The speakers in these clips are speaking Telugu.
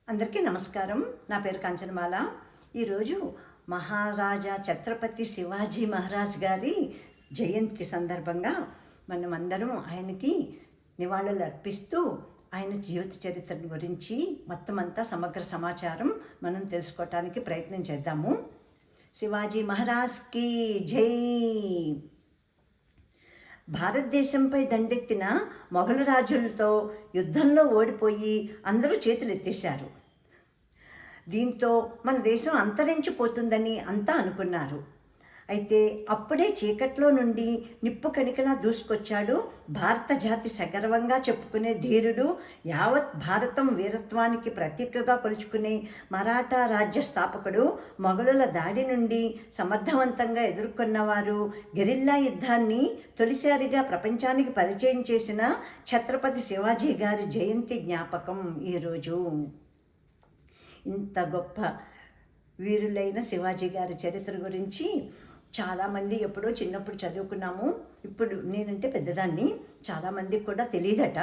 అందరికీ నమస్కారం. నా పేరు కాంచనమాల. ఈరోజు మహారాజా ఛత్రపతి శివాజీ మహారాజ్ గారి జయంతి సందర్భంగా మనమందరం ఆయనకి నివాళులు అర్పిస్తూ ఆయన జీవిత చరిత్ర గురించి మొత్తం అంతా సమగ్ర సమాచారం మనం తెలుసుకోవటానికి ప్రయత్నం చేద్దాము. శివాజీ మహారాజ్కి జై. భారతదేశంపై దండెత్తిన మొఘలు రాజులతో యుద్ధంలో ఓడిపోయి అందరూ చేతులు ఎత్తేశారు. దీంతో మన దేశం అంతరించిపోతుందని అంతా అనుకున్నారు. అయితే అప్పుడే చీకట్లో నుండి నిప్పు కణికలా దూసుకొచ్చాడు భారత జాతి సగర్వంగా చెప్పుకునే ధీరుడు, యావత్ భారతం వీరత్వానికి ప్రతీకగా కొలుచుకునే మరాఠా రాజ్య స్థాపకుడు, మొఘలుల దాడి నుండి సమర్థవంతంగా ఎదుర్కొన్నవారు, గెరిల్లా యుద్ధాన్ని తొలిసారిగా ప్రపంచానికి పరిచయం చేసిన ఛత్రపతి శివాజీ గారి జయంతి జ్ఞాపకం ఈరోజు. ఇంత గొప్ప వీరులైన శివాజీ గారి చరిత్ర గురించి చాలామంది ఎప్పుడో చిన్నప్పుడు చదువుకున్నాము. ఇప్పుడు నేనంటే పెద్దదాన్ని, చాలామందికి కూడా తెలియదట.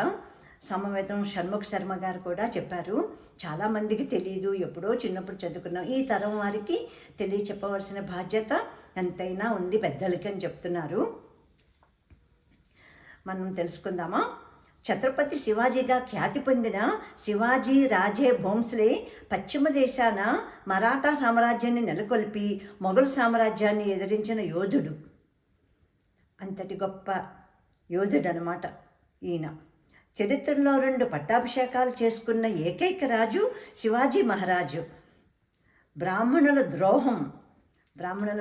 సమవేతం షణ్ముఖ శర్మ గారు కూడా చెప్పారు, చాలామందికి తెలియదు, ఎప్పుడో చిన్నప్పుడు చదువుకున్నాం. ఈ తరం వారికి తెలియచెప్పవలసిన బాధ్యత ఎంతైనా ఉంది పెద్దలకి అని చెప్తున్నారు. మనం తెలుసుకుందామా? ఛత్రపతి శివాజీగా ఖ్యాతి పొందిన శివాజీ రాజే భోంస్లే పశ్చిమ దేశాన మరాఠా సామ్రాజ్యాన్ని నెలకొల్పి మొఘల్ సామ్రాజ్యాన్ని ఎదిరించిన యోధుడు. అంతటి గొప్ప యోధుడు అన్నమాట ఈయన. చరిత్రలో 2 పట్టాభిషేకాలు చేసుకున్న ఏకైక రాజు శివాజీ మహారాజు. బ్రాహ్మణుల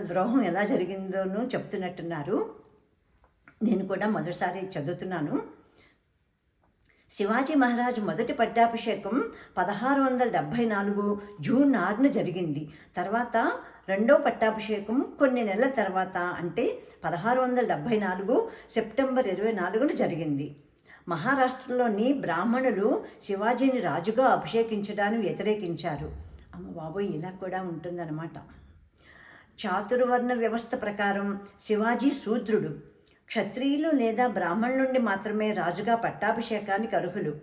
ద్రోహం ఎలా జరిగిందోనూ చెప్తున్నట్టున్నారు. నేను కూడా మొదటిసారి చదువుతున్నాను. శివాజీ మహారాజు మొదటి పట్టాభిషేకం 1674 జూన్ 6న జరిగింది. తర్వాత రెండో పట్టాభిషేకం కొన్ని నెలల తర్వాత, అంటే 1674 సెప్టెంబర్ 24న జరిగింది. మహారాష్ట్రలోని బ్రాహ్మణులు శివాజీని రాజుగా అభిషేకించడాన్ని వ్యతిరేకించారు. అమ్మ బాబోయ్, ఇలా కూడా ఉంటుందన్నమాట. చాతుర్వర్ణ వ్యవస్థ ప్రకారం శివాజీ శూద్రుడు. క్షత్రియులు లేదా బ్రాహ్మణుల నుండి మాత్రమే రాజుగా పట్టాభిషేకానికి అర్హులు.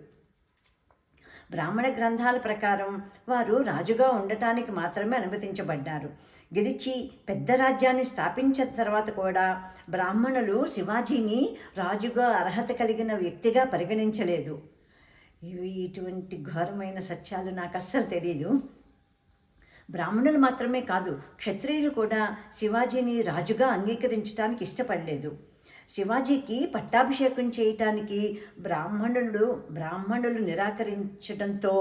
బ్రాహ్మణ గ్రంథాల ప్రకారం వారు రాజుగా ఉండటానికి మాత్రమే అనుమతించబడ్డారు. గెలిచి పెద్ద రాజ్యాన్ని స్థాపించిన తర్వాత కూడా బ్రాహ్మణులు శివాజీని రాజుగా అర్హత కలిగిన వ్యక్తిగా పరిగణించలేదు. ఇటువంటి ఘోరమైన సత్యాలు నాకు అస్సలు తెలియదు. బ్రాహ్మణులు మాత్రమే కాదు, క్షత్రియులు కూడా శివాజీని రాజుగా అంగీకరించడానికి ఇష్టపడలేదు. శివాజీకి పట్టాభిషేకం చేయటానికి బ్రాహ్మణులు నిరాకరించడంతో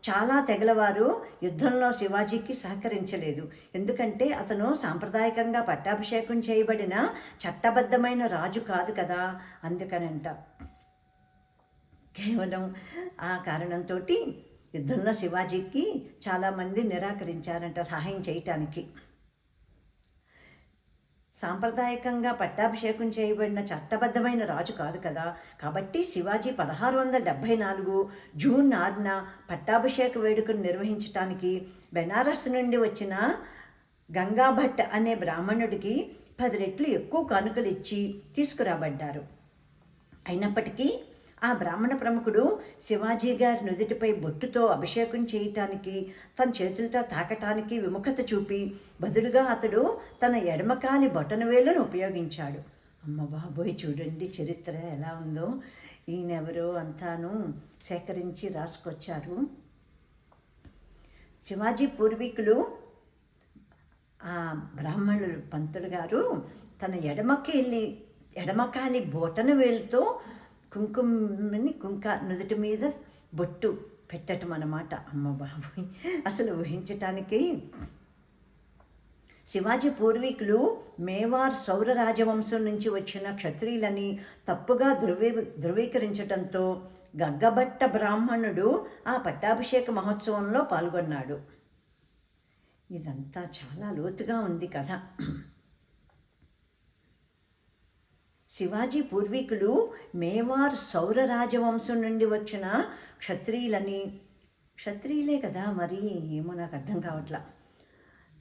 చాలా తెగలవారు యుద్ధంలో శివాజీకి సహకరించలేదు. ఎందుకంటే అతను సాంప్రదాయకంగా పట్టాభిషేకం చేయబడిన చట్టబద్ధమైన రాజు కాదు కదా, అందుకనంట. కేవలం ఆ కారణంతో యుద్ధంలో శివాజీకి చాలామంది నిరాకరించారంట సహాయం చేయటానికి. సాంప్రదాయకంగా పట్టాభిషేకం చేయబడిన చట్టబద్ధమైన రాజు కాదు కదా, కాబట్టి శివాజీ 1674 జూన్ 6న పట్టాభిషేక వేడుకను నిర్వహించడానికి బెనారస్ నుండి వచ్చిన గంగాభట్ అనే బ్రాహ్మణుడికి 10 రెట్లు ఎక్కువ కానుకలు ఇచ్చి తీసుకురాబడ్డారు. అయినప్పటికీ ఆ బ్రాహ్మణ ప్రముఖుడు శివాజీ గారి నుదుటిపై బొట్టుతో అభిషేకం చేయటానికి, తన చేతులతో తాకటానికి విముఖత చూపి బదులుగా అతడు తన ఎడమకాలి బొటనవేలును ఉపయోగించాడు. అమ్మ బాబోయ్, చూడండి చరిత్ర ఎలా ఉందో. ఈయనెవరో అంతాను సేకరించి రాసుకొచ్చారు. శివాజీ పూర్వీకులు ఆ బ్రాహ్మణులు పంతులు గారు తన ఎడమకాలి బొటన వేలుతో నుదుటి మీద బొట్టు పెట్టటం అన్నమాట. అమ్మ బాబోయ్, అసలు ఊహించటానికి. శివాజీ పూర్వీకులు మేవార్ సౌర రాజవంశం నుంచి వచ్చిన క్షత్రియులని తప్పుగా ధృవీకరించడంతో గగ్గబట్ట బ్రాహ్మణుడు ఆ పట్టాభిషేక మహోత్సవంలో పాల్గొన్నాడు. ఇదంతా చాలా లోతుగా ఉంది కథ. శివాజీ పూర్వీకులు మేవార్ సౌర రాజవంశం నుండి వచ్చిన క్షత్రియులే కదా, మరి ఏమో నాకు అర్థం కావట్లా.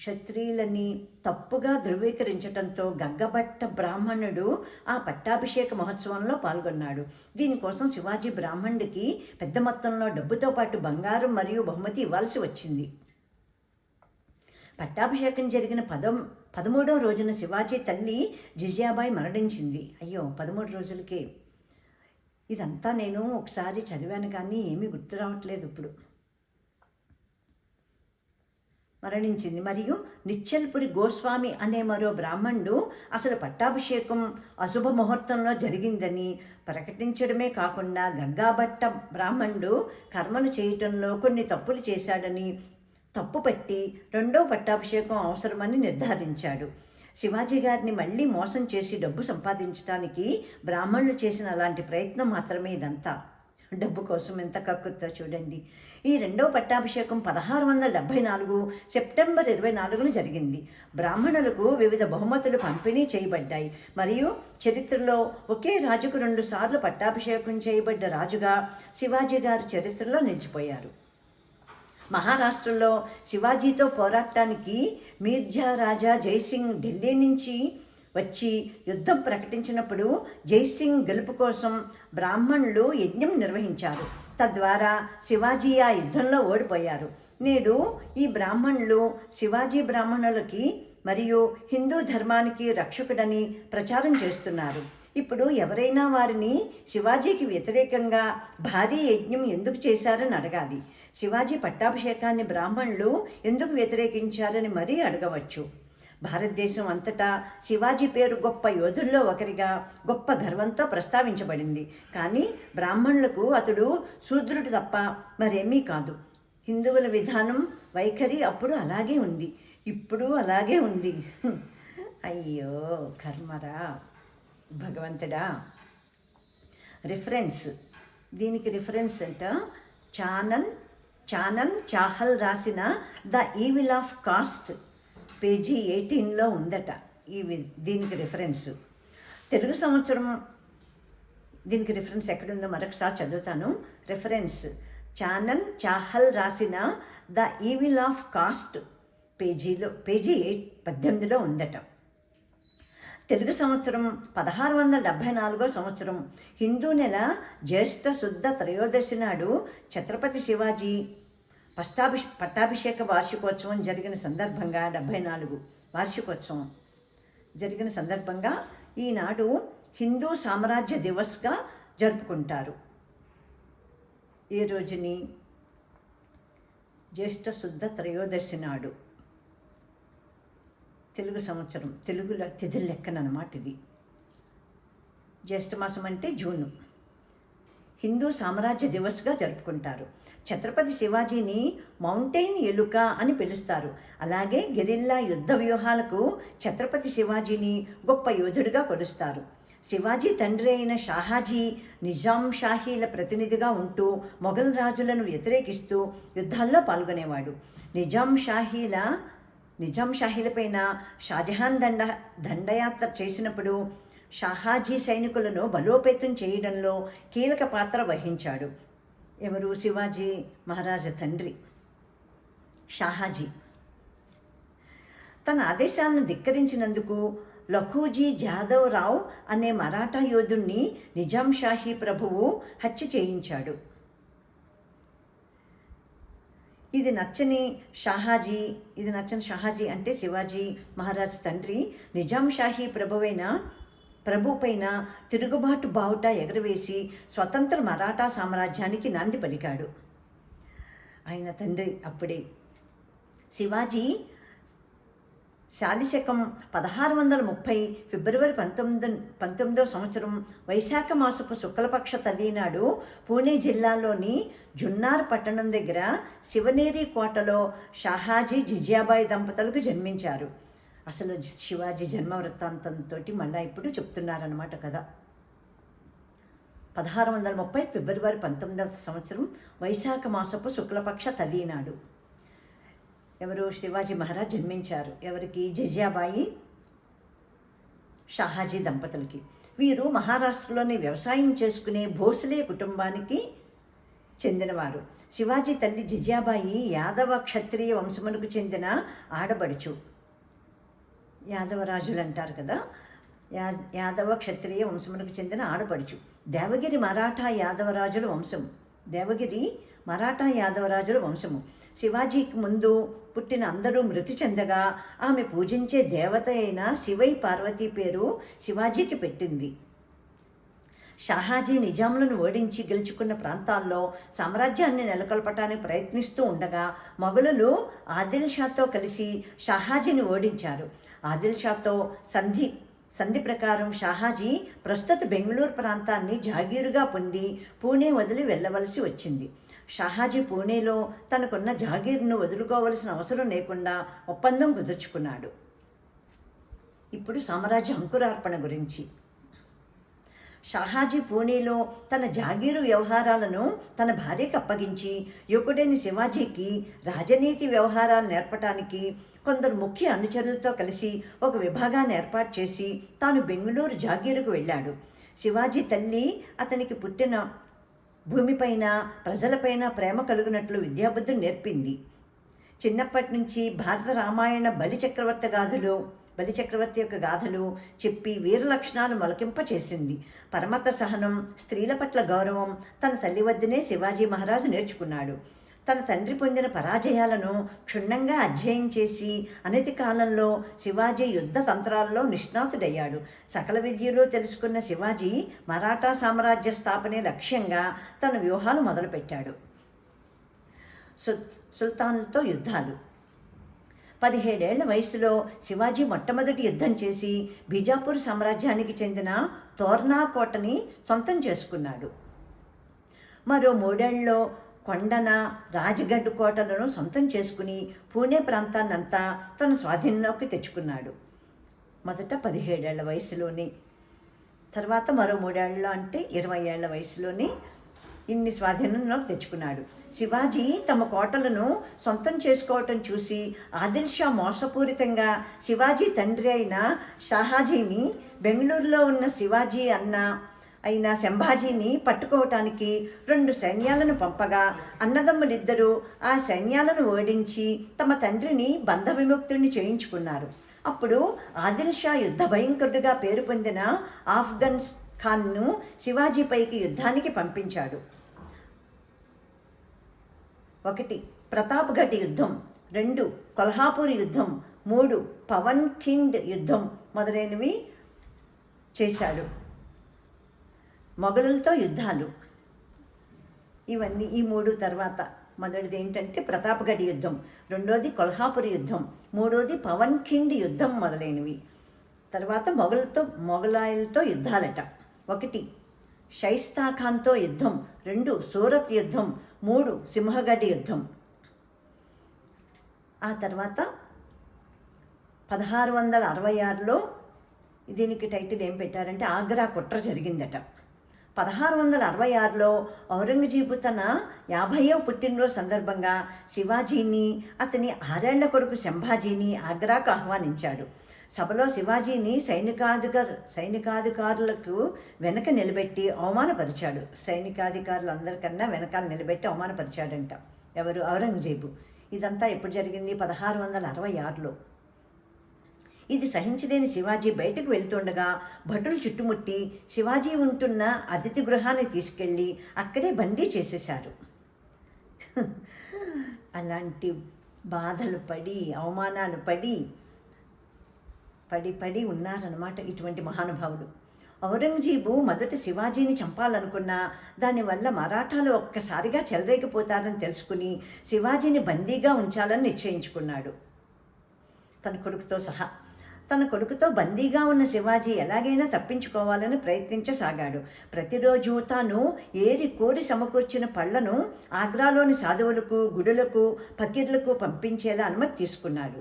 క్షత్రియులని తప్పుగా ధృవీకరించటంతో గగ్గబట్ట బ్రాహ్మణుడు ఆ పట్టాభిషేక మహోత్సవంలో పాల్గొన్నాడు. దీనికోసం శివాజీ బ్రాహ్మణుడికి పెద్ద మొత్తంలో డబ్బుతో పాటు బంగారం మరియు బహుమతి ఇవ్వాల్సి వచ్చింది. పట్టాభిషేకం జరిగిన 13వ రోజున శివాజీ తల్లి జిజియాబాయి మరణించింది. అయ్యో, 13 రోజులకే. ఇదంతా నేను ఒకసారి చదివాను కానీ ఏమీ గుర్తు రావట్లేదు ఇప్పుడు. మరణించింది. మరియు నిశ్చల్పురి గోస్వామి అనే మరో బ్రాహ్మణుడు అసలు పట్టాభిషేకం అశుభ ముహూర్తంలో జరిగిందని ప్రకటించడమే కాకుండా గగ్గాభట్ట బ్రాహ్మణుడు కర్మలు చేయటంలో కొన్ని తప్పులు చేశాడని తప్పుపట్టి రెండో పట్టాభిషేకం అవసరమని నిర్ధారించాడు. శివాజీ గారిని మళ్ళీ మోసం చేసి డబ్బు సంపాదించడానికి బ్రాహ్మణులు చేసిన అలాంటి ప్రయత్నం మాత్రమే ఇదంతా. డబ్బు కోసం ఎంత కక్కుర్తో చూడండి. ఈ రెండవ పట్టాభిషేకం 1674 సెప్టెంబర్ 24న జరిగింది. బ్రాహ్మణులకు వివిధ బహుమతులు పంపిణీ చేయబడ్డాయి. మరియు చరిత్రలో ఒకే రాజుకు 2 సార్లు పట్టాభిషేకం చేయబడ్డ రాజుగా శివాజీ గారు చరిత్రలో నిలిచిపోయారు. మహారాష్ట్రలో శివాజీతో పోరాటానికి మీర్జా రాజా జైసింగ్ ఢిల్లీ నుంచి వచ్చి యుద్ధం ప్రకటించినప్పుడు జైసింగ్ గెలుపు కోసం బ్రాహ్మణులు యజ్ఞం నిర్వహించారు. తద్వారా శివాజీ ఆ యుద్ధంలో ఓడిపోయారు. నేడు ఈ బ్రాహ్మణులు శివాజీ బ్రాహ్మణులకి మరియు హిందూ ధర్మానికి రక్షకుడని ప్రచారం చేస్తున్నారు. ఇప్పుడు ఎవరైనా వారిని శివాజీకి వ్యతిరేకంగా భారీ యజ్ఞం ఎందుకు చేశారని అడగాలి. శివాజీ పట్టాభిషేకాన్ని బ్రాహ్మణులు ఎందుకు వ్యతిరేకించారని మరీ అడగవచ్చు. భారతదేశం అంతటా శివాజీ పేరు గొప్ప యోధుల్లో ఒకరిగా గొప్ప గర్వంతో ప్రస్తావించబడింది. కానీ బ్రాహ్మణులకు అతడు శూద్రుడు తప్ప మరేమీ కాదు. హిందువుల విధానం వైఖరి అప్పుడు అలాగే ఉంది, ఇప్పుడు అలాగే ఉంది. అయ్యో కర్మరా భగవంతుడా. రిఫరెన్స్, దీనికి రిఫరెన్స్ అంట చానన్ చాహల్ రాసిన the evil of caste page 18లో ఉందట. దీనికి రిఫరెన్స్ తెలుగు సంవత్సరం. దీనికి రిఫరెన్స్ ఎక్కడుందో మరొకసారి చదువుతాను. రిఫరెన్స్ చానన్ చాహల్ రాసిన the evil of caste page 18లో ఉందట. తెలుగు సంవత్సరం 1674 సంవత్సరం హిందూ నెల జ్యేష్ఠ శుద్ధ త్రయోదశి నాడు ఛత్రపతి శివాజీ పట్టాభిషేక వార్షికోత్సవం జరిగిన సందర్భంగా 74 వార్షికోత్సవం జరిగిన సందర్భంగా ఈనాడు హిందూ సామ్రాజ్య దివస్గా జరుపుకుంటారు. ఈ రోజుని జ్యేష్ఠ శుద్ధ త్రయోదశి నాడు తెలుగు సంవత్సరం, తెలుగులో తిథుల లెక్కనమాట ఇది. జ్యేష్ఠమాసం అంటే జూను. హిందూ సామ్రాజ్య దివస్గా జరుపుకుంటారు. ఛత్రపతి శివాజీని మౌంటైన్ ఎలుక అని పిలుస్తారు. అలాగే గెరిల్లా యుద్ధ వ్యూహాలకు ఛత్రపతి శివాజీని గొప్ప యోధుడిగా కొలుస్తారు. శివాజీ తండ్రి అయిన షాహాజీ నిజాం షాహీల ప్రతినిధిగా ఉంటూ మొఘల్ రాజులను వ్యతిరేకిస్తూ యుద్ధాల్లో పాల్గొనేవాడు. నిజాం షాహీలపైన షాజహాన్ దండయాత్ర చేసినప్పుడు షాహాజీ సైనికులను బలోపేతం చేయడంలో కీలక పాత్ర వహించాడు. ఎవరు? శివాజీ మహారాజా తండ్రి షాహాజీ. తన ఆదేశాలను ధిక్కరించినందుకు లఖూజీ జాదవ్ రావ్ అనే మరాఠా యోధుణ్ణి నిజాం షాహీ ప్రభువు హత్య చేయించాడు. ఇది నచ్చని షాహాజీ అంటే శివాజీ మహారాజ్ తండ్రి నిజాం షాహీ ప్రభుపైన తిరుగుబాటు బావుట ఎగరవేసి స్వతంత్ర మరాఠా సామ్రాజ్యానికి నాంది పలికాడు. ఆయన తండ్రి అప్పుడే శివాజీ శాలిశకం 1630 ఫిబ్రవరి 19వ సంవత్సరం వైశాఖ మాసపు శుక్లపక్ష తదినాడు పూణే జిల్లాలోని జున్నార్ పట్టణం దగ్గర శివనేరి కోటలో షాహాజీ జిజియాబాయి దంపతులకు జన్మించారు. అసలు శివాజీ జన్మ వృత్తాంతంతో మళ్ళీ ఇప్పుడు చెప్తున్నారన్నమాట కదా. 1630 ఫిబ్రవరి 19వ సంవత్సరం వైశాఖ మాసపు శుక్లపక్ష తదినాడు ఎవరు? శివాజీ మహారాజ్ జన్మించారు. ఎవరికి? జిజియాబాయి షాహాజీ దంపతులకి. వీరు మహారాష్ట్రలోని వ్యవసాయం చేసుకునే భోసలే కుటుంబానికి చెందినవారు. శివాజీ తల్లి జిజాబాయి యాదవ క్షత్రియ వంశమునకు చెందిన ఆడబడుచు. యాదవరాజులు అంటారు కదా, యాదవ క్షత్రియ వంశమునకు చెందిన ఆడపడుచు. దేవగిరి మరాఠా యాదవరాజుల వంశము. దేవగిరి మరాఠా యాదవరాజుల వంశము. శివాజీకి ముందు పుట్టిన అందరూ మృతి చెందగా ఆమె పూజించే దేవత అయిన శివై పార్వతీ పేరు శివాజీకి పెట్టింది. షాహాజీ నిజాములను ఓడించి గెలుచుకున్న ప్రాంతాల్లో సామ్రాజ్యాన్ని నెలకొల్పటానికి ప్రయత్నిస్తూ ఉండగా మొఘలులు ఆదిల్ షాతో కలిసి షాహాజీని ఓడించారు. ఆదిల్ షాతో సంధి ప్రకారం షాహాజీ ప్రస్తుత బెంగళూరు ప్రాంతాన్ని జాగీరుగా పొంది పూణే వదిలి వెళ్ళవలసి వచ్చింది. షాహాజీ పూణేలో తనకున్న జాగీర్ను వదులుకోవలసిన అవసరం లేకుండా ఒప్పందం కుదుర్చుకున్నాడు. ఇప్పుడు సామ్రాజ్య అంకురార్పణ గురించి. షాహాజీ పూణేలో తన జాగీరు వ్యవహారాలను తన భార్యకు అప్పగించి యువకుడైన శివాజీకి రాజనీతి వ్యవహారాలు నేర్పటానికి కొందరు ముఖ్య అనుచరులతో కలిసి ఒక విభాగాన్ని ఏర్పాటు చేసి తాను బెంగళూరు జాగీరుకు వెళ్ళాడు. శివాజీ తల్లి అతనికి పుట్టిన భూమిపైన ప్రజలపైన ప్రేమ కలుగునట్లు విద్యాబుద్ధులు నేర్పింది. చిన్నప్పటి నుంచి భారత రామాయణ బలిచక్రవర్తి యొక్క గాథలు చెప్పి వీర లక్షణాలు మొలకింపచేసింది. పరమత సహనం, స్త్రీల పట్ల గౌరవం తన తల్లి వద్దనే శివాజీ మహారాజు నేర్చుకున్నాడు. తన తండ్రి పొందిన పరాజయాలను క్షుణ్ణంగా అధ్యయనం చేసి అనతి కాలంలో శివాజీ యుద్ధ తంత్రాల్లో నిష్ణాతుడయ్యాడు. సకల విద్యలో తెలుసుకున్న శివాజీ మరాఠా సామ్రాజ్య స్థాపనే లక్ష్యంగా తన వ్యూహాలు మొదలుపెట్టాడు. సుల్తాన్లతో యుద్ధాలు. 17 ఏళ్ల వయసులో శివాజీ మొట్టమొదటి యుద్ధం చేసి బీజాపూర్ సామ్రాజ్యానికి చెందిన తోర్నా కోటని సొంతం చేసుకున్నాడు. మరో 3 ఏళ్లలో కొండన, రాజగఢ్ కోటలను సొంతం చేసుకుని పూణే ప్రాంతాన్నంతా తన స్వాధీనంలోకి తెచ్చుకున్నాడు. మొదట 17 ఏళ్ల వయసులోని, తర్వాత మరో 3 ఏళ్లలో అంటే 20 ఏళ్ల వయసులోని ఇన్ని స్వాధీనంలోకి తెచ్చుకున్నాడు. శివాజీ తమ కోటలను సొంతం చేసుకోవటం చూసి ఆదిల్ షా మోసపూరితంగా శివాజీ తండ్రి అయిన షాహాజీని బెంగళూరులో ఉన్న శివాజీ అయిన సంభాజీని పట్టుకోవటానికి 2 సైన్యాలను పంపగా అన్నదమ్ములిద్దరూ ఆ సైన్యాలను ఓడించి తమ తండ్రిని బంధ విముక్తుడిని చేయించుకున్నారు. అప్పుడు ఆదిల్ షా యుద్ధ భయంకరుడిగా పేరు పొందిన ఆఫ్ఘన్ ఖాన్ను శివాజీపైకి యుద్ధానికి పంపించాడు. 1 ప్రతాప్గఢ్ యుద్ధం, 2 కొల్హాపూర్ యుద్ధం, 3 పవన్ ఖిండ్ యుద్ధం మొదలైనవి చేశాడు. మొఘలులతో యుద్ధాలు ఇవన్నీ ఈ 3 తర్వాత మొదటిది ఏంటంటే ప్రతాప్గఢ్ యుద్ధం, 2వది కొల్హాపూర్ యుద్ధం, 3వది పవన్ ఖిండ్ యుద్ధం మొదలైనవి. తర్వాత మొఘలాయులతో యుద్ధాలట. 1 షైస్తా ఖాన్తో యుద్ధం, 2 సూరత్ యుద్ధం, 3 సింహగఢ్ యుద్ధం. ఆ తర్వాత 1666లో దీనికి టైటిల్ ఏం పెట్టారంటే ఆగ్రా కుట్ర జరిగిందట. 1666లో ఔరంగజేబు తన 50వ పుట్టినరోజు సందర్భంగా శివాజీని, అతని 6 ఏళ్ల కొడుకు సంభాజీని ఆగ్రాకు ఆహ్వానించాడు. సభలో శివాజీని సైనికాధికారులకు వెనక నిలబెట్టి అవమానపరిచాడు. సైనికాధికారులందరికన్నా వెనకాల నిలబెట్టి అవమానపరిచాడంట. ఎవరు? ఔరంగజేబు. ఇదంతా ఎప్పుడు జరిగింది? 1666లో. ఇది సహించలేని శివాజీ బయటకు వెళ్తుండగా భటులు చుట్టుముట్టి శివాజీ ఉంటున్న అతిథి గృహాన్ని తీసుకెళ్ళి అక్కడే బందీ చేసేశారు. అలాంటి బాధలు పడి అవమానాలు పడి ఉన్నారన్నమాట ఇటువంటి మహానుభావులు. ఔరంగజేబు మొదట శివాజీని చంపాలనుకున్నా దానివల్ల మరాఠాలు ఒక్కసారిగా చెలరేగిపోతారని తెలుసుకుని శివాజీని బందీగా ఉంచాలని నిశ్చయించుకున్నాడు తన కొడుకుతో సహా. తన కొడుకుతో బందీగా ఉన్న శివాజీ ఎలాగైనా తప్పించుకోవాలని ప్రయత్నించసాగాడు. ప్రతిరోజు తాను కోరి సమకూర్చిన పళ్లను ఆగ్రాలోని సాధువులకు, గుడులకు, ఫకీర్లకు పంపించేలా అనుమతి తీసుకున్నాడు.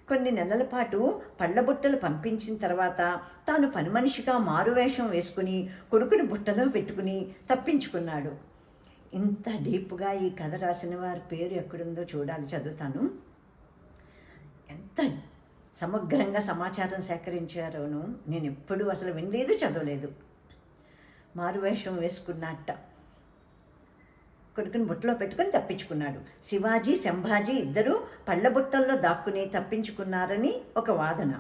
కొన్ని నెలల పాటు పళ్ళ బుట్టలు పంపించిన తర్వాత తాను పని మనిషిగా మారువేషం వేసుకుని కొడుకుని బుట్టలో పెట్టుకుని తప్పించుకున్నాడు. ఇంత డీప్గా ఈ కథ రాసిన వారి పేరు ఎక్కడుందో చూడాలి, చదువుతాను. ఎంత సమగ్రంగా సమాచారం సేకరించారోను నేను ఎప్పుడూ అసలు వినలేదు, చదవలేదు. మారువేషం వేసుకున్నట్ట కొడుకుని బుట్టలో పెట్టుకుని తప్పించుకున్నాడు. శివాజీ, సంభాజీ ఇద్దరూ పళ్ళబుట్టల్లో దాక్కుని తప్పించుకున్నారని ఒక వాదన.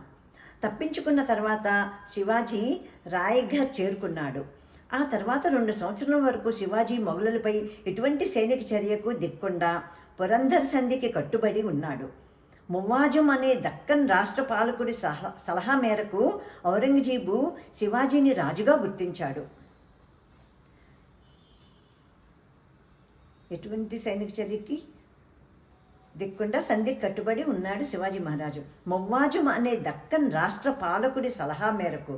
తప్పించుకున్న తర్వాత శివాజీ రాయ్ఘర్ చేరుకున్నాడు. ఆ తర్వాత 2 సంవత్సరాల వరకు శివాజీ మొఘలులపై ఎటువంటి సైనిక చర్యకు దిక్కుండా పురంధర్ సంధికి కట్టుబడి ఉన్నాడు. మువాజం అనే దక్కన్ రాష్ట్ర పాలకుడి సలహా మేరకు ఔరంగజేబు శివాజీని రాజుగా గుర్తించాడు. ఎటువంటి సైనిక చర్యకి దిక్కుండా సంధికి కట్టుబడి ఉన్నాడు శివాజీ మహారాజు. మువ్వాజం అనే దక్కన్ రాష్ట్ర పాలకుడి సలహా మేరకు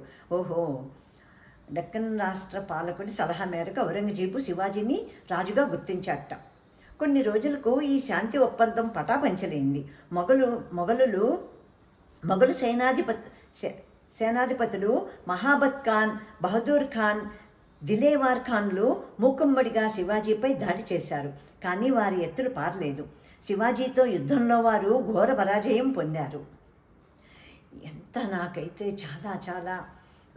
దక్కన్ రాష్ట్ర పాలకుడి సలహా మేరకు ఔరంగజేబు శివాజీని రాజుగా గుర్తించాట. కొన్ని రోజులకు ఈ శాంతి ఒప్పందం పటాపంచలైంది. మొఘలు సేనాధిపతులు మహాబత్ ఖాన్, బహదూర్ ఖాన్, దిలేవార్ ఖాన్లు మూకుమ్మడిగా శివాజీపై దాడి చేశారు. కానీ వారి ఎత్తులు పారలేదు. శివాజీతో యుద్ధంలో వారు ఘోర పరాజయం పొందారు. నాకైతే చాలా చాలా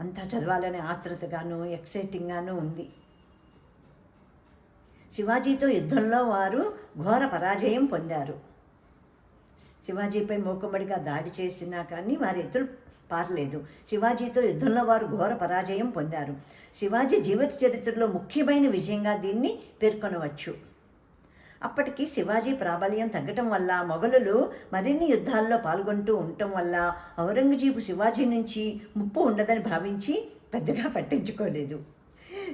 అంతా చదవాలనే ఆతృతగాను ఎక్సైటింగ్గాను ఉంది. శివాజీతో యుద్ధంలో వారు ఘోర పరాజయం పొందారు. శివాజీపై మూకుమ్మడిగా దాడి చేసినా కానీ వారి ఎత్తులు పారలేదు. శివాజీతో యుద్ధంలో వారు ఘోర పరాజయం పొందారు. శివాజీ జీవిత చరిత్రలో ముఖ్యమైన విజయంగా దీన్ని పేర్కొనవచ్చు. అప్పటికి శివాజీ ప్రాబల్యం తగ్గటం వల్ల మొఘలులు మరిన్ని యుద్ధాల్లో పాల్గొంటూ ఉండటం వల్ల ఔరంగజేబు శివాజీ నుంచి ముప్పు ఉండదని భావించి పెద్దగా పట్టించుకోలేదు.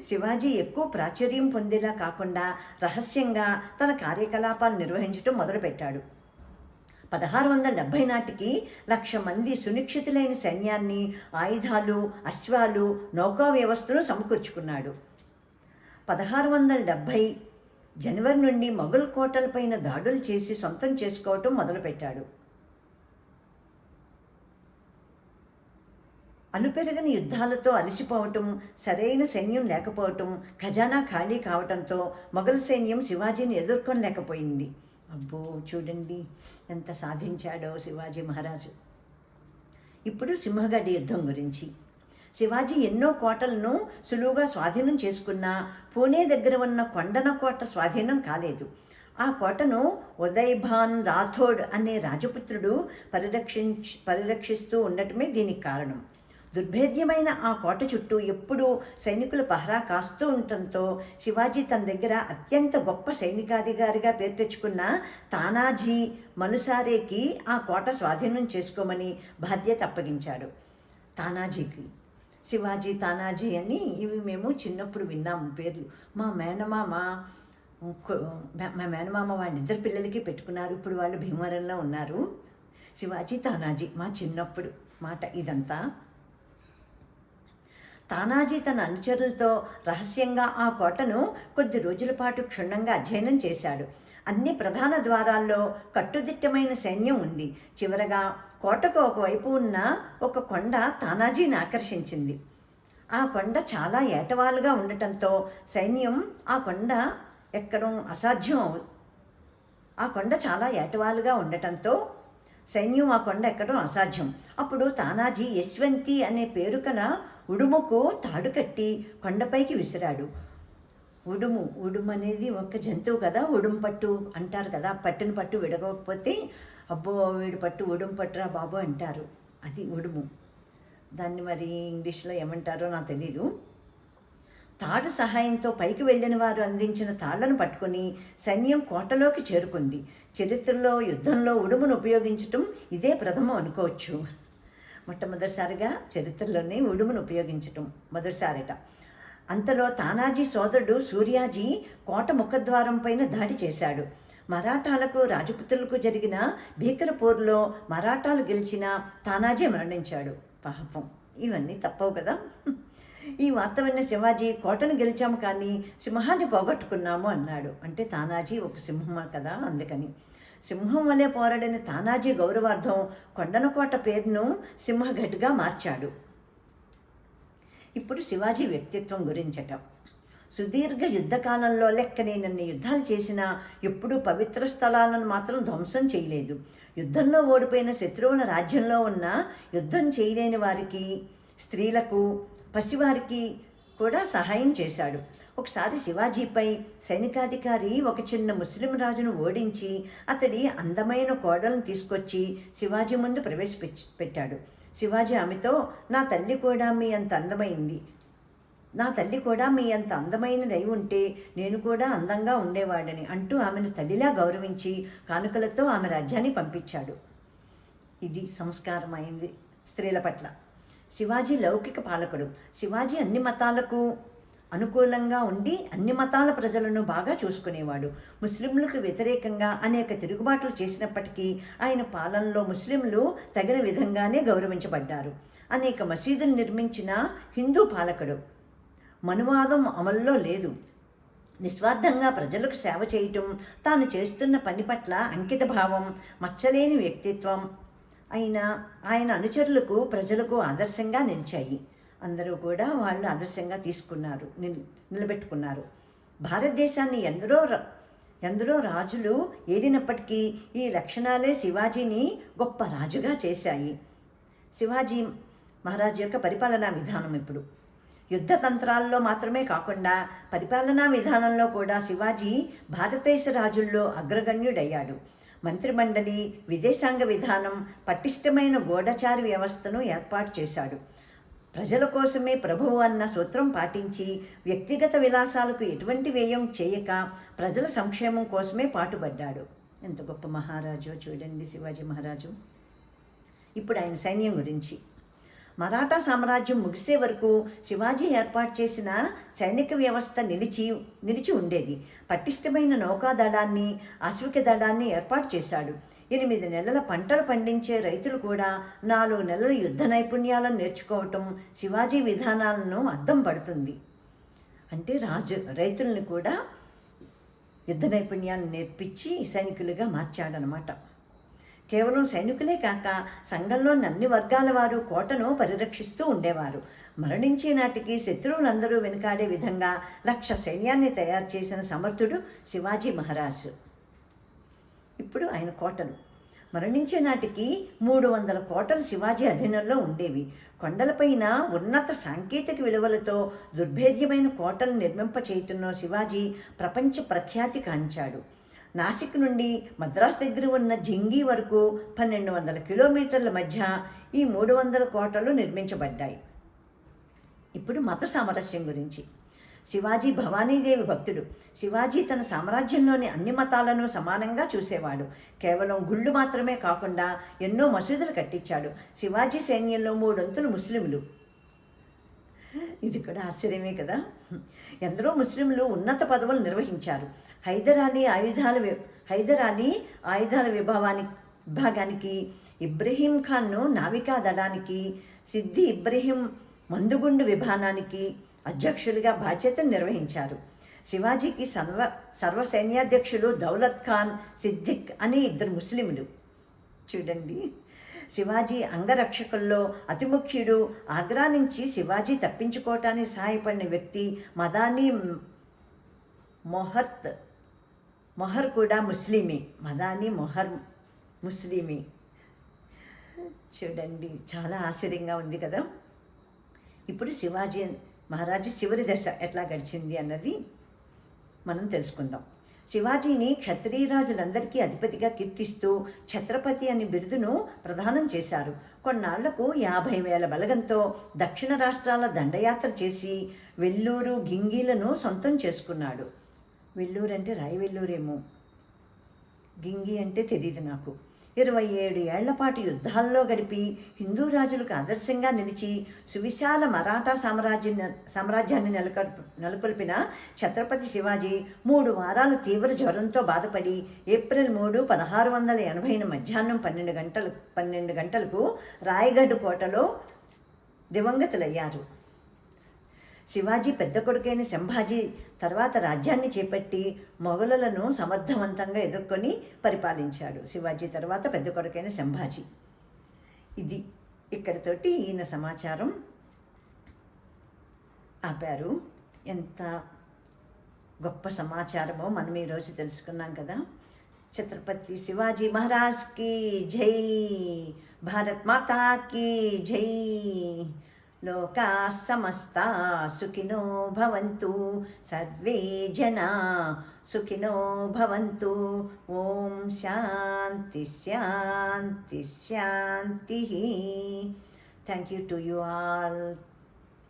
శివాజీ ఎక్కువ ప్రాచుర్యం పొందేలా కాకుండా రహస్యంగా తన కార్యకలాపాలు నిర్వహించడం మొదలుపెట్టాడు. 1670 నాటికి 1,00,000 మంది సునిశ్చితులైన సైన్యాన్ని, ఆయుధాలు, అశ్వాలు, నౌకా వ్యవస్థను సమకూర్చుకున్నాడు. 1670 జనవరి నుండి మొఘల్ కోటలపైన దాడులు చేసి సొంతం చేసుకోవటం మొదలుపెట్టాడు. అలుపెరగని యుద్ధాలతో అలసిపోవటం, సరైన సైన్యం లేకపోవటం, ఖజానా ఖాళీ కావటంతో మొఘల్ సైన్యం శివాజీని ఎదుర్కొనలేకపోయింది. అబ్బో, చూడండి ఎంత సాధించాడో శివాజీ మహారాజు. ఇప్పుడు సింహగడ్డ యుద్ధం గురించి. శివాజీ ఎన్నో కోటలను సులువుగా స్వాధీనం చేసుకున్నా పూణే దగ్గర ఉన్న కొండన కోట స్వాధీనం కాలేదు. ఆ కోటను ఉదయభాన్ రాథోడ్ అనే రాజపుత్రుడు పరిరక్షిస్తూ ఉండటమే దీనికి కారణం. దుర్భేద్యమైన ఆ కోట చుట్టూ ఎప్పుడూ సైనికులు పహరా కాస్తూ ఉండటంతో శివాజీ తన దగ్గర అత్యంత గొప్ప సైనికాధికారిగా పేరు తెచ్చుకున్న తానాజీ మనుసారేకి ఆ కోట స్వాధీనం చేసుకోమని బాధ్యత అప్పగించాడు. తానాజీకి శివాజీ, తానాజీ అని ఇవి మేము చిన్నప్పుడు విన్నాము పేర్లు. మా మేనమామ వాళ్ళిద్దరు పిల్లలకి పెట్టుకున్నారు. ఇప్పుడు వాళ్ళు భీమవరంలో ఉన్నారు. శివాజీ, తానాజీ మా చిన్నప్పుడు మాట ఇదంతా. తానాజీ తన అనుచరులతో రహస్యంగా ఆ కోటను కొద్ది రోజుల పాటు క్షుణ్ణంగా అధ్యయనం చేశాడు. అన్ని ప్రధాన ద్వారాల్లో కట్టుదిట్టమైన సైన్యం ఉంది. చివరగా కోటకు ఒకవైపు ఉన్న ఒక కొండ తానాజీని ఆకర్షించింది. ఆ కొండ చాలా ఏటవాలుగా ఉండటంతో సైన్యం ఆ కొండ ఎక్కడం అసాధ్యం. అప్పుడు తానాజీ యశ్వంతి అనే పేరు కల ఉడుముకు తాడు కట్టి కొండపైకి విసిరాడు. ఉడుము అనేది ఒక జంతువు కదా, ఉడుము పట్టు అంటారు కదా. పట్టును పట్టు విడగకపోతే అబ్బో వీడు పట్టు ఉడుము పట్టురా బాబు అంటారు. అది ఉడుము. దాన్ని మరి ఇంగ్లీష్లో ఏమంటారో నాకు తెలీదు. తాడు సహాయంతో పైకి వెళ్ళిన వారు అందించిన తాళ్లను పట్టుకొని సైన్యం కోటలోకి చేరుకుంది. చరిత్రలో యుద్ధంలో ఉడుమును ఉపయోగించటం ఇదే ప్రథమం అనుకోవచ్చు. మొట్టమొదటిసారిగా చరిత్రలోనే ఉడుమును ఉపయోగించటం మొదటిసారిట. అంతలో తానాజీ సోదరుడు సూర్యాజీ కోట ముఖద్వారం పైన దాడి చేశాడు. మరాఠాలకు రాజపుత్రులకు జరిగిన భీకర పోరులో మరాఠాలు గెలిచిన తానాజీ మరణించాడు. పాపం, ఇవన్నీ తప్పవు కదా. ఈ వార్త విన్న శివాజీ కోటను గెలిచాము కానీ సింహాన్ని పోగొట్టుకున్నాము అన్నాడు. అంటే తానాజీ ఒక సింహం కదా, అందుకని. సింహం వలె పోరాడిన తానాజీ గౌరవార్థం కొండనకోట పేరును సింహగఢ్గా మార్చాడు. ఇప్పుడు శివాజీ వ్యక్తిత్వం గురించట. సుదీర్ఘ యుద్ధకాలంలో లెక్కనేనన్ని యుద్ధాలు చేసినా ఎప్పుడూ పవిత్ర స్థలాలను మాత్రం ధ్వంసం చేయలేదు. యుద్ధంలో ఓడిపోయిన శత్రువుల రాజ్యంలో ఉన్న యుద్ధం చేయలేని వారికి, స్త్రీలకు, పసివారికి కూడా సహాయం చేశాడు. ఒకసారి శివాజీపై సైనికాధికారి ఒక చిన్న ముస్లిం రాజును ఓడించి అతడి అందమైన కోడలను తీసుకొచ్చి శివాజీ ముందు ప్రవేశపెట్టాడు. శివాజీ ఆమెతో, నా తల్లి కూడా మీ అంత అందమైనది అయి ఉంటే నేను కూడా అందంగా ఉండేవాడని అంటూ ఆమెను తల్లిలా గౌరవించి కానుకలతో ఆమె రాజ్యాన్ని పంపించాడు. ఇది సంస్కారం అయింది స్త్రీల పట్ల. శివాజీ లౌకిక పాలకుడు. శివాజీ అన్ని మతాలకు అనుకూలంగా ఉండి అన్ని మతాల ప్రజలను బాగా చూసుకునేవాడు. ముస్లింలకు వ్యతిరేకంగా అనేక తిరుగుబాట్లు చేసినప్పటికీ ఆయన పాలనలో ముస్లింలు తగిన విధంగానే గౌరవించబడ్డారు. అనేక మసీదులు నిర్మించిన హిందూ పాలకుడు. మనువాదం అమల్లో లేదు. నిస్వార్థంగా ప్రజలకు సేవ చేయటం, తాను చేస్తున్న పని పట్ల అంకిత భావం, మచ్చలేని వ్యక్తిత్వం ఆయన అనుచరులకు ప్రజలకు ఆదర్శంగా నిలిచాయి. అందరూ కూడా వాళ్ళు ఆదర్శంగా నిలబెట్టుకున్నారు. భారతదేశాన్ని ఎందరో రాజులు ఏలినప్పటికీ ఈ లక్షణాలే శివాజీని గొప్ప రాజుగా చేశాయి. శివాజీ మహారాజు యొక్క పరిపాలనా విధానం ఇప్పుడు యుద్ధ తంత్రాల్లో మాత్రమే కాకుండా పరిపాలనా విధానంలో కూడా శివాజీ భారతదేశ రాజుల్లో అగ్రగణ్యుడయ్యాడు. మంత్రిమండలి, విదేశాంగ విధానం, పటిష్టమైన గూఢచారి వ్యవస్థను ఏర్పాటు చేశాడు. ప్రజల కోసమే ప్రభువు అన్న సూత్రం పాటించి వ్యక్తిగత విలాసాలకు ఎటువంటి వ్యయం చేయక ప్రజల సంక్షేమం కోసమే పాటుపడ్డాడు. ఎంత గొప్ప మహారాజు చూడండి శివాజీ మహారాజు. ఇప్పుడు ఆయన సైన్యం గురించి. మరాఠా సామ్రాజ్యం ముగిసే వరకు శివాజీ ఏర్పాటు చేసిన సైనిక వ్యవస్థ నిలిచి ఉండేది. పటిష్టమైన నౌకాదళాన్ని, అశ్విక దళాన్ని ఏర్పాటు చేశాడు. 8 నెలల పంటలు పండించే రైతులు కూడా 4 నెలల యుద్ధ నైపుణ్యాలను నేర్చుకోవటం శివాజీ విధానాలను అద్దం పడుతుంది. అంటే రైతుల్ని కూడా యుద్ధ నైపుణ్యాన్ని నేర్పించి సైనికులుగా మార్చాడనమాట. కేవలం సైనికులే కాక సంఘంలోని అన్ని వర్గాల వారు కోటను పరిరక్షిస్తూ ఉండేవారు. మరణించే నాటికి శత్రువులందరూ వెనుకాడే విధంగా 1,00,000 సైన్యాన్ని తయారు చేసిన సమర్థుడు శివాజీ మహారాజు. ఇప్పుడు ఆయన కోటలు. మరణించే నాటికి 300 కోటలు శివాజీ అధీనంలో ఉండేవి. కొండలపైన ఉన్నత సాంకేతిక విలువలతో దుర్భేద్యమైన కోటలు నిర్మింపచేయటంలో శివాజీ ప్రపంచ ప్రఖ్యాతి కాంచాడు. నాసిక్ నుండి మద్రాసు దగ్గర ఉన్న జింగి వరకు 1200 కిలోమీటర్ల మధ్య ఈ 300 కోటలు నిర్మించబడ్డాయి. ఇప్పుడు మత సామరస్యం గురించి. శివాజీ భవానీదేవి భక్తుడు. శివాజీ తన సామ్రాజ్యంలోని అన్ని మతాలను సమానంగా చూసేవాడు. కేవలం గుళ్ళు మాత్రమే కాకుండా ఎన్నో మసీదులు కట్టించాడు. శివాజీ సైన్యంలో 3 వంతులు ముస్లింలు. ఇది కూడా ఆశ్చర్యమే కదా. ఎందరో ముస్లింలు ఉన్నత పదవులు నిర్వహించారు. హైదర్ అలీ ఆయుధాల విభాగానికి, ఇబ్రహీం ఖాన్ను నావికా దళానికి, సిద్ది ఇబ్రహీం మందుగుండు విభాగానికి అధ్యక్షులుగా బాధ్యతను నిర్వహించారు. శివాజీకి సర్వ సైన్యాధ్యక్షులు దౌలత్ ఖాన్, సిద్దిక్ అని 2 ముస్లింలు. చూడండి, శివాజీ అంగరక్షకుల్లో అతి ముఖ్యుడు. ఆగ్రా నుంచి శివాజీ తప్పించుకోవటానికి సహాయపడిన వ్యక్తి మదానీ మొహర్ కూడా ముస్లిమే. మదానీ మొహర్ ముస్లిమే. చూడండి, చాలా ఆశ్చర్యంగా ఉంది కదా. ఇప్పుడు శివాజీ మహారాజు చివరి దశ ఎట్లా గడిచింది అన్నది మనం తెలుసుకుందాం. శివాజీని క్షత్రియరాజులందరికీ అధిపతిగా కీర్తిస్తూ ఛత్రపతి అని బిరుదును ప్రదానం చేశారు. కొన్నాళ్లకు 50,000 బలగంతో దక్షిణ రాష్ట్రాల దండయాత్ర చేసి వెల్లూరు, గింగిలను సొంతం చేసుకున్నాడు. వెల్లూరు అంటే రాయవెల్లూరేమో, గింగి అంటే తెలియదు నాకు. 27 ఏళ్ల పాటు యుద్ధాల్లో గడిపి హిందూ రాజులకు ఆదర్శంగా నిలిచి సువిశాల మరాఠా సామ్రాజ్యాన్ని నెలకొల్పిన ఛత్రపతి శివాజీ 3 వారాలు తీవ్ర జ్వరంతో బాధపడి ఏప్రిల్ 3, 1680 మధ్యాహ్నం 12 గంటలకు రాయగఢ్ కోటలో దివంగతులయ్యారు. శివాజీ పెద్ద కొడుకైన సంభాజీ తర్వాత రాజ్యాన్ని చేపట్టి మొఘలులను సమర్థవంతంగా ఎదుర్కొని పరిపాలించాడు. శివాజీ తర్వాత పెద్ద కొడుకైన సంభాజీ. ఇది ఇక్కడితోటి ఈయన సమాచారం ఆపారు. ఎంత గొప్ప సమాచారమో మనం ఈరోజు తెలుసుకున్నాం కదా. ఛత్రపతి శివాజీ మహారాజ్కి జై, భారత్ మాతాకి జై. లోకాः సమస్తాः సుఖినో భవంతు, సర్వే జనా సుఖినో భవంతు. ఓం శాంతి శాంతి శాంతి. Thank you to you all.